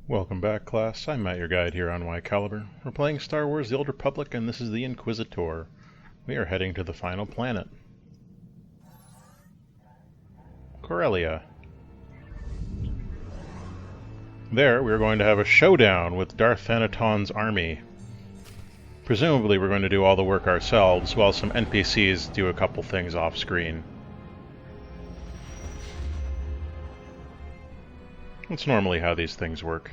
Welcome back, class. I'm Matt, your guide here on Y Caliber. We're playing Star Wars The Old Republic, and this is the Inquisitor. We are heading to the final planet, Corellia. There, we're going to have a showdown with Darth Thanaton's army. Presumably we're going to do all the work ourselves, while some NPCs do a couple things off-screen. That's normally how these things work.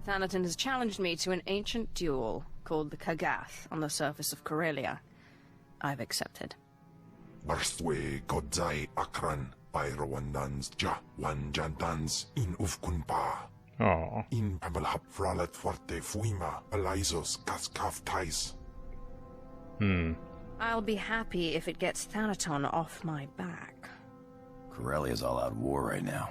Thanaton has challenged me to an ancient duel called the Kagath on the surface of Corellia. I've accepted. Barstwe Godzai Akran Pyrawandans Ja Wanjantans in Ufkunpa. Aww. In Pamalhap Fralat Forte Fuima Alizos Kaskaf Tais. I'll be happy if it gets Thanaton off my back. Corellia's all out war right now.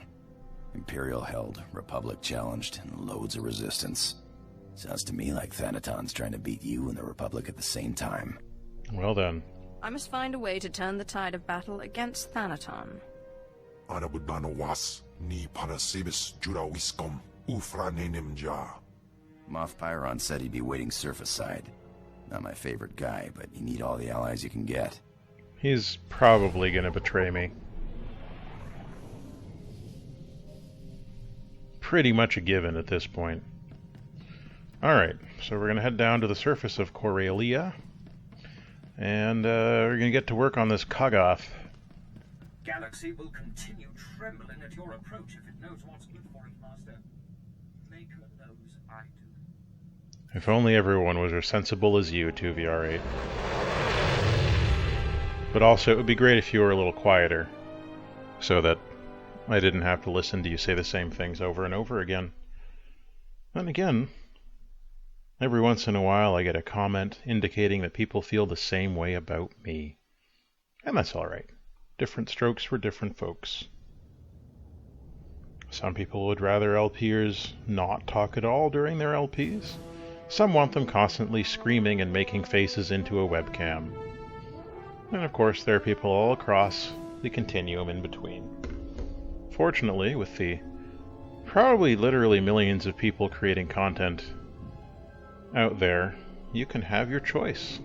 Imperial held, Republic challenged, and loads of resistance. Sounds to me like Thanaton's trying to beat you and the Republic at the same time. Well then. I must find a way to turn the tide of battle against Thanaton. Anabudano was ni Parasibis Jurawiskom Ufranenim Ja. Maupin said he'd be waiting surface side. Not my favorite guy, but you need all the allies you can get. He's probably gonna betray me. Pretty much a given at this point. Alright, so we're going to head down to the surface of Corellia, and we're going to get to work on this Kagath. Galaxy will continue trembling at your approach if it knows what's good for it, Master. Maker knows I do. If only everyone was as sensible as you, 2VR8. But also, it would be great if you were a little quieter, so that I didn't have to listen to you say the same things over and over again. And again, every once in a while I get a comment indicating that people feel the same way about me. And that's alright. Different strokes for different folks. Some people would rather LPers not talk at all during their LPs. Some want them constantly screaming and making faces into a webcam. And of course there are people all across the continuum in between. Fortunately, with the probably literally millions of people creating content out there, you can have your choice.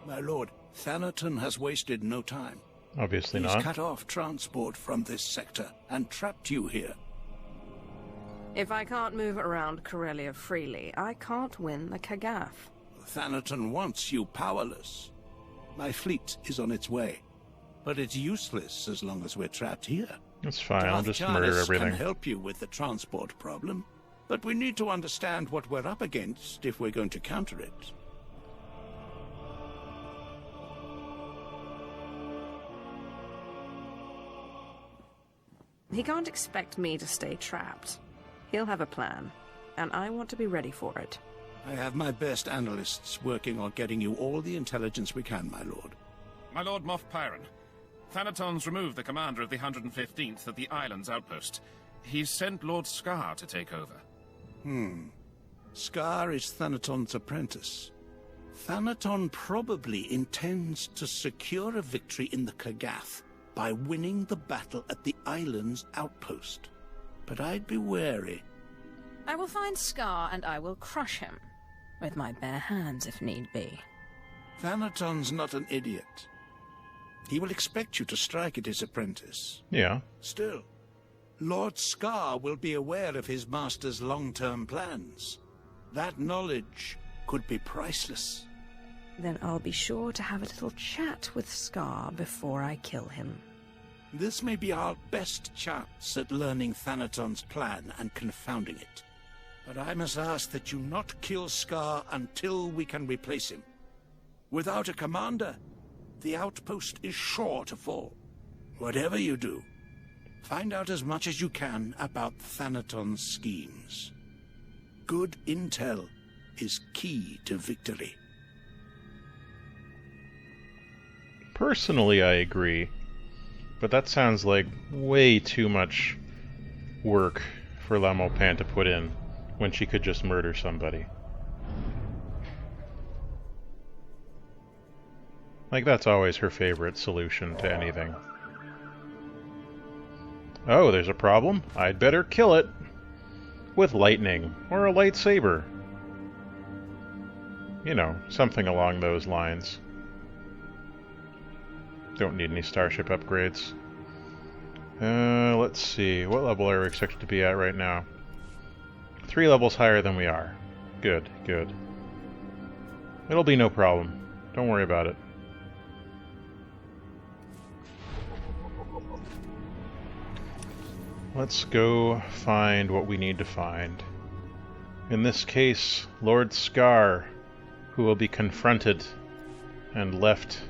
My lord, Thanaton has wasted no time. Obviously He's not. cut off transport from this sector and trapped you here. If I can't move around Corellia freely, I can't win the Kagath. Thanaton wants you powerless. My fleet is on its way, but it's useless as long as we're trapped here. That's fine, I'll Darth just murder everything. can help you with the transport problem, but we need to understand what we're up against if we're going to counter it. He can't expect me to stay trapped. He'll have a plan, and I want to be ready for it. I have my best analysts working on getting you all the intelligence we can, my lord. My lord Maupin, Thanaton's removed the commander of the 115th at the island's outpost. He's sent Lord Scar to take over. Scar is Thanaton's apprentice. Thanaton probably intends to secure a victory in the Kagath by winning the battle at the island's outpost. But I'd be wary. I will find Scar and I will crush him. With my bare hands, if need be. Thanaton's not an idiot. He will expect you to strike at his apprentice. Yeah. Still, Lord Scar will be aware of his master's long-term plans. That knowledge could be priceless. Then I'll be sure to have a little chat with Scar before I kill him. This may be our best chance at learning Thanaton's plan and confounding it. But I must ask that you not kill Scar until we can replace him. Without a commander, the outpost is sure to fall. Whatever you do, find out as much as you can about Thanaton's schemes. Good intel is key to victory. Personally, I agree. But that sounds like way too much work for Maupin to put in when she could just murder somebody. Like, that's always her favorite solution to anything. Oh, there's a problem? I'd better kill it! With lightning, or a lightsaber. You know, something along those lines. Don't need any starship upgrades. Let's see. What level are we expected to be at right now? 3 levels higher than we are. Good, good. It'll be no problem. Don't worry about it. Let's go find what we need to find. In this case, Lord Scar, who will be confronted and left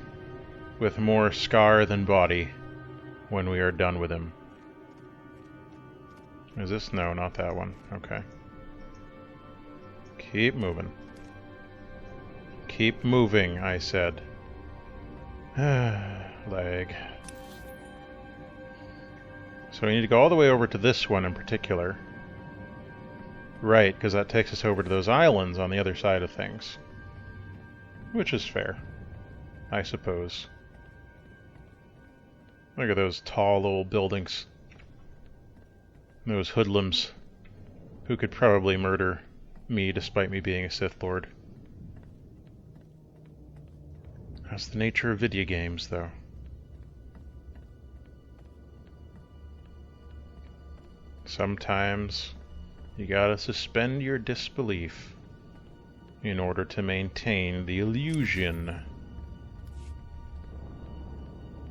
with more scar than body when we are done with him. Is this? No, not that one. Okay. Keep moving. Keep moving, I said. Lag. So we need to go all the way over to this one in particular. Right, because that takes us over to those islands on the other side of things. Which is fair, I suppose. Look at those tall old buildings. Those hoodlums who could probably murder me despite me being a Sith Lord. That's the nature of video games, though. Sometimes you gotta suspend your disbelief in order to maintain the illusion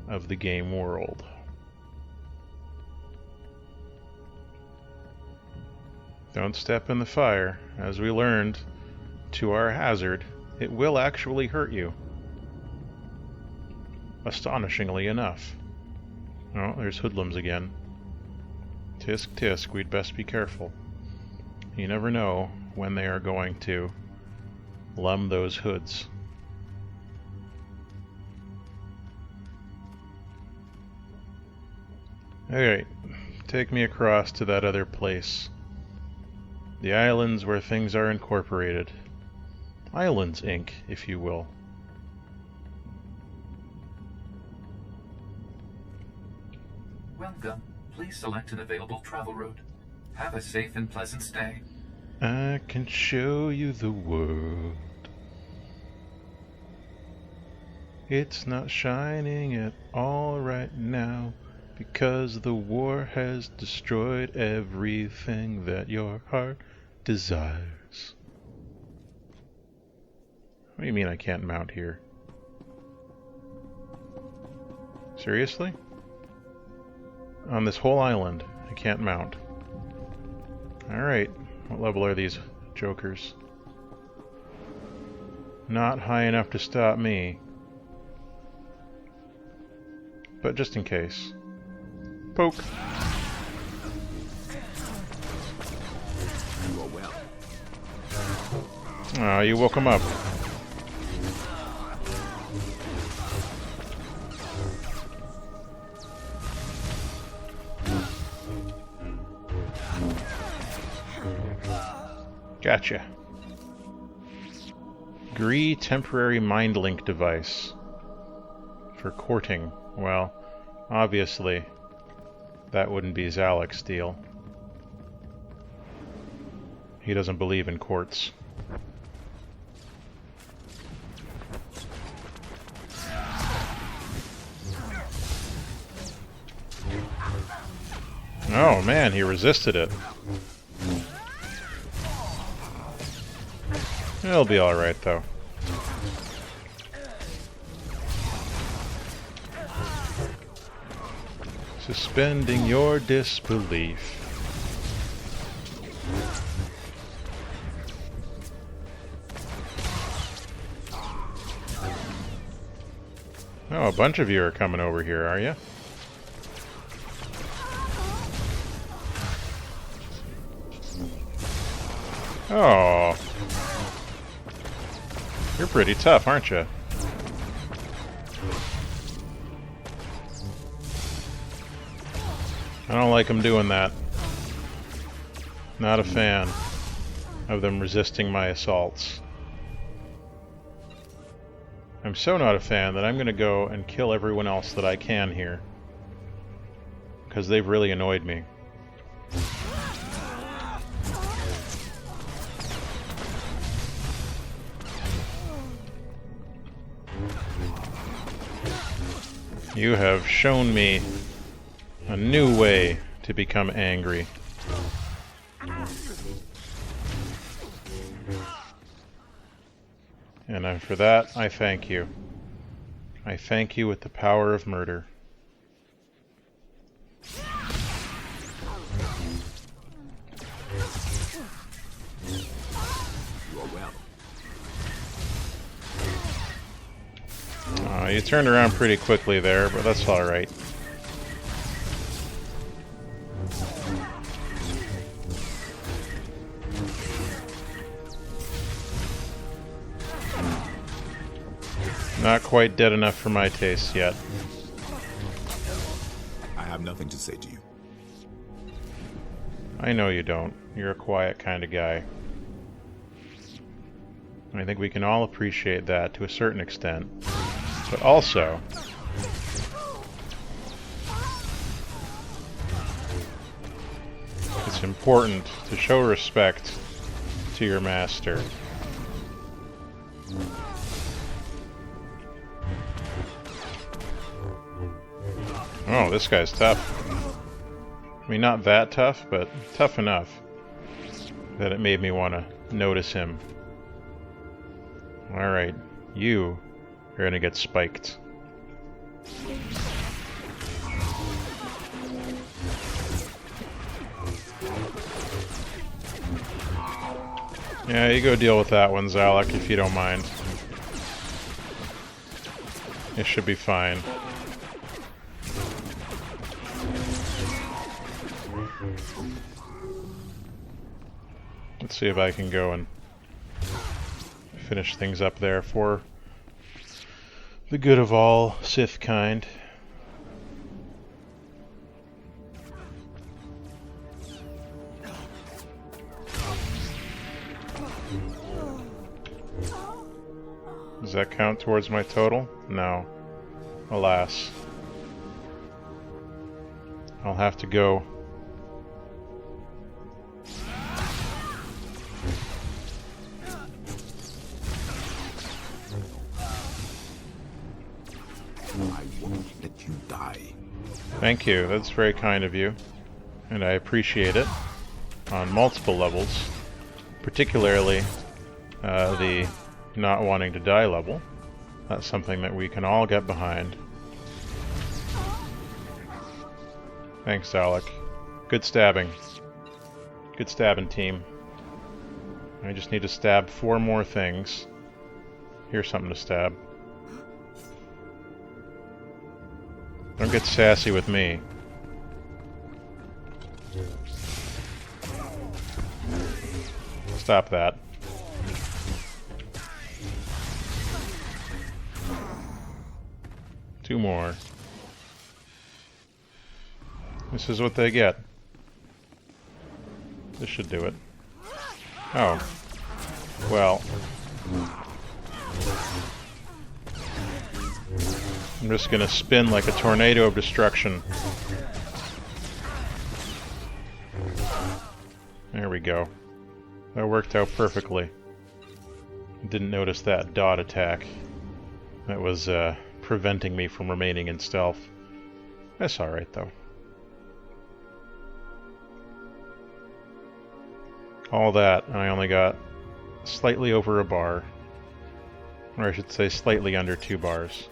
of the game world. Don't step in the fire. As we learned, to our hazard, it will actually hurt you. Astonishingly enough. Oh, there's hoodlums again. Tisk tisk, we'd best be careful. You never know when they are going to lum those hoods. Alright, take me across to that other place. The islands where things are incorporated. Islands Inc., if you will. Welcome. Please select an available travel route. Have a safe and pleasant stay. I can show you the world. It's not shining at all right now because the war has destroyed everything that your heart desires. What do you mean I can't mount here? Seriously? On this whole island, I can't mount. Alright, what level are these jokers? Not high enough to stop me. But just in case. Poke! Ah, you woke him up. Gotcha. Gree temporary mind link device. For courting. Well, obviously, that wouldn't be Zalek's deal. He doesn't believe in courts. Oh man, he resisted it. It'll be alright though. Suspending your disbelief. Oh, a bunch of you are coming over here, are you? Oh. You're pretty tough, aren't you? I don't like them doing that. Not a fan of them resisting my assaults. I'm so not a fan that I'm going to go and kill everyone else that I can here. Because they've really annoyed me. You have shown me a new way to become angry. And for that, I thank you. I thank you with the power of murder. You turned around pretty quickly there, but that's alright. Not quite dead enough for my taste yet. I have nothing to say to you. I know you don't. You're a quiet kind of guy. I think we can all appreciate that to a certain extent. But also, it's important to show respect to your master. Oh, this guy's tough. I mean, not that tough, but tough enough that it made me want to notice him. Alright, you are going to get spiked. Yeah, you go deal with that one, Zalek, if you don't mind. It should be fine. Let's see if I can go and finish things up there for the good of all Sith kind. Does that count towards my total? No. Alas. I'll have to go. I won't let you die. Thank you. That's very kind of you. And I appreciate it on multiple levels. Particularly the not wanting to die level. That's something that we can all get behind. Thanks, Alec. Good stabbing. Good stabbing, team. I just need to stab 4 more things. Here's something to stab. Don't get sassy with me. Stop that. Two more. This is what they get. This should do it. Oh. Well. I'm just gonna spin like a tornado of destruction. There we go. That worked out perfectly. Didn't notice that dot attack. That was preventing me from remaining in stealth. That's alright though. All that, and I only got slightly over a bar. Or I should say slightly under 2 bars.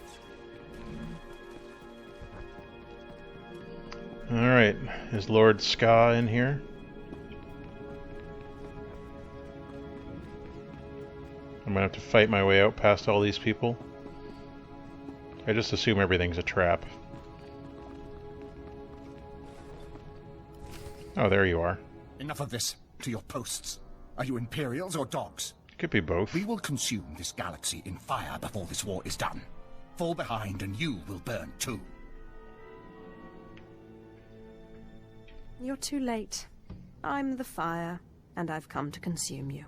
Alright, is Lord Ska in here? I'm gonna have to fight my way out past all these people. I just assume everything's a trap. Oh, there you are. Enough of this. To your posts. Are you Imperials or dogs? Could be both. We will consume this galaxy in fire before this war is done. Fall behind and you will burn too. You're too late. I'm the fire, and I've come to consume you.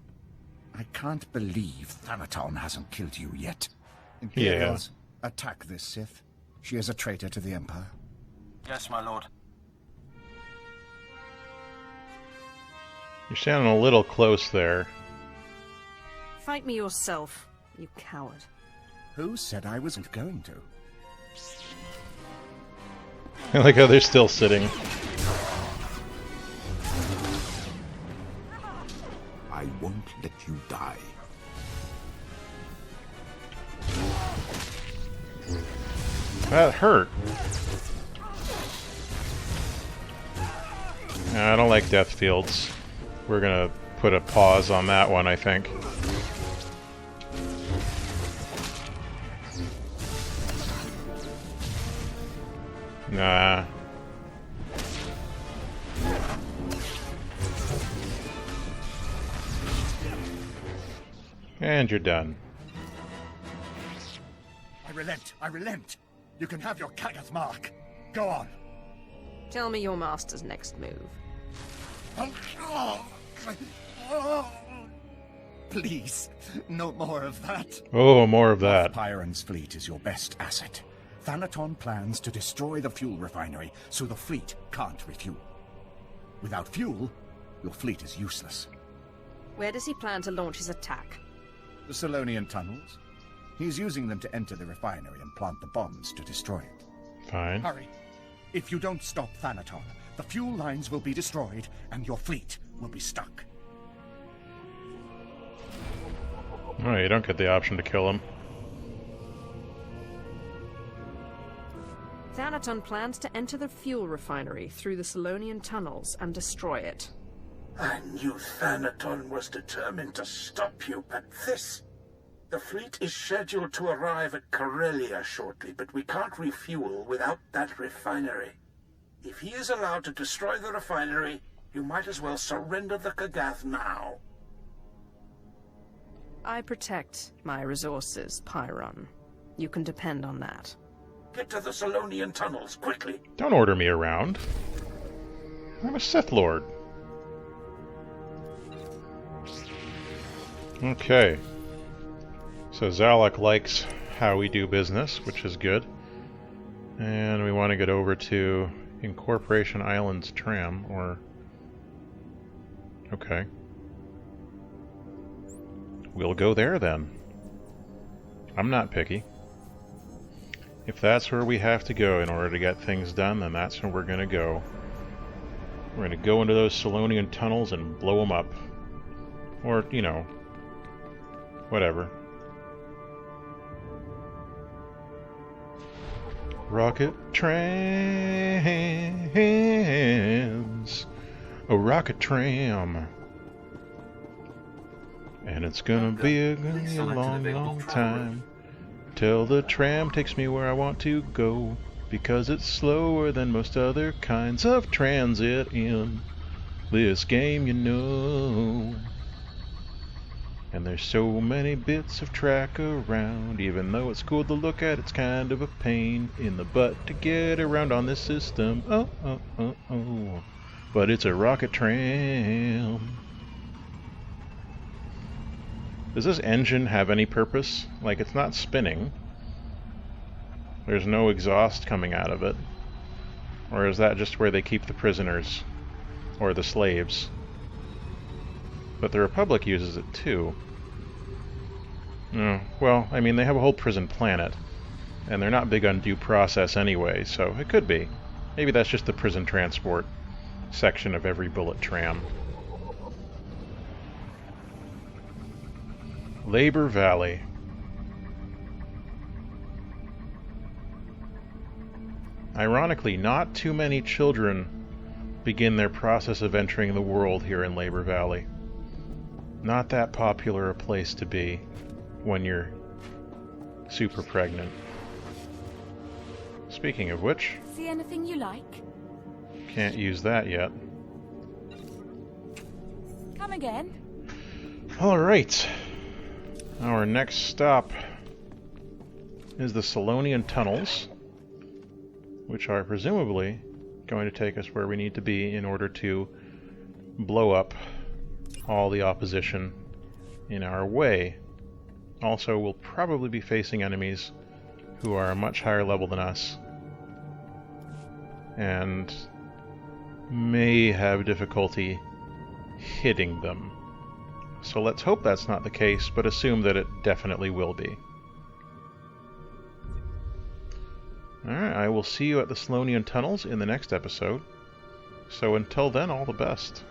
I can't believe Thanaton hasn't killed you yet. Imperials, attack this Sith. She is a traitor to the Empire. Yes, my lord. You're standing a little close there. Fight me yourself, you coward. Who said I wasn't going to? I like how they're still sitting. I won't let you die. That hurt. I don't like death fields. We're gonna put a pause on that one, I think. Nah. And you're done. I relent. I relent. You can have your Kagath mark. Go on. Tell me your master's next move. Please, no more of that. Oh, more of that. Pyron's fleet is your best asset. Thanaton plans to destroy the fuel refinery, so the fleet can't refuel. Without fuel, your fleet is useless. Where does he plan to launch his attack? The Solonian tunnels? He's using them to enter the refinery and plant the bombs to destroy it. Fine. Hurry. If you don't stop Thanaton, the fuel lines will be destroyed and your fleet will be stuck. Oh, you don't get the option to kill him. Thanaton plans to enter the fuel refinery through the Solonian tunnels and destroy it. I knew Thanaton was determined to stop you, but this... The fleet is scheduled to arrive at Corellia shortly, but we can't refuel without that refinery. If he is allowed to destroy the refinery, you might as well surrender the Kagath now. I protect my resources, Pyron. You can depend on that. Get to the Solonian tunnels, quickly! Don't order me around. I'm a Sith Lord. Okay. So Zalak likes how we do business, which is good. And we want to get over to Incorporation Islands Tram, or... Okay. We'll go there then. I'm not picky. If that's where we have to go in order to get things done, then that's where we're going to go. We're going to go into those Solonian tunnels and blow them up. Or, you know, whatever. Rocket trams. A rocket tram. And it's gonna be a long time till the tram takes me where I want to go, because it's slower than most other kinds of transit in this game, you know. And there's so many bits of track around, even though it's cool to look at, it's kind of a pain in the butt to get around on this system. Oh. But it's a rocket tram. Does this engine have any purpose? Like, it's not spinning. There's no exhaust coming out of it. Or is that just where they keep the prisoners? Or the slaves? But the Republic uses it too. No, well, I mean, they have a whole prison planet. And they're not big on due process anyway, so it could be. Maybe that's just the prison transport section of every bullet tram. Labor Valley. Ironically, not too many children begin their process of entering the world here in Labor Valley. Not that popular a place to be when you're super pregnant. Speaking of which... See anything you like? Can't use that yet. Come again. Alright. Our next stop is the Solonian tunnels, which are presumably going to take us where we need to be in order to blow up all the opposition in our way. Also, we'll probably be facing enemies who are a much higher level than us, and may have difficulty hitting them. So let's hope that's not the case, but assume that it definitely will be. Alright, I will see you at the Selonian tunnels in the next episode. So until then, all the best.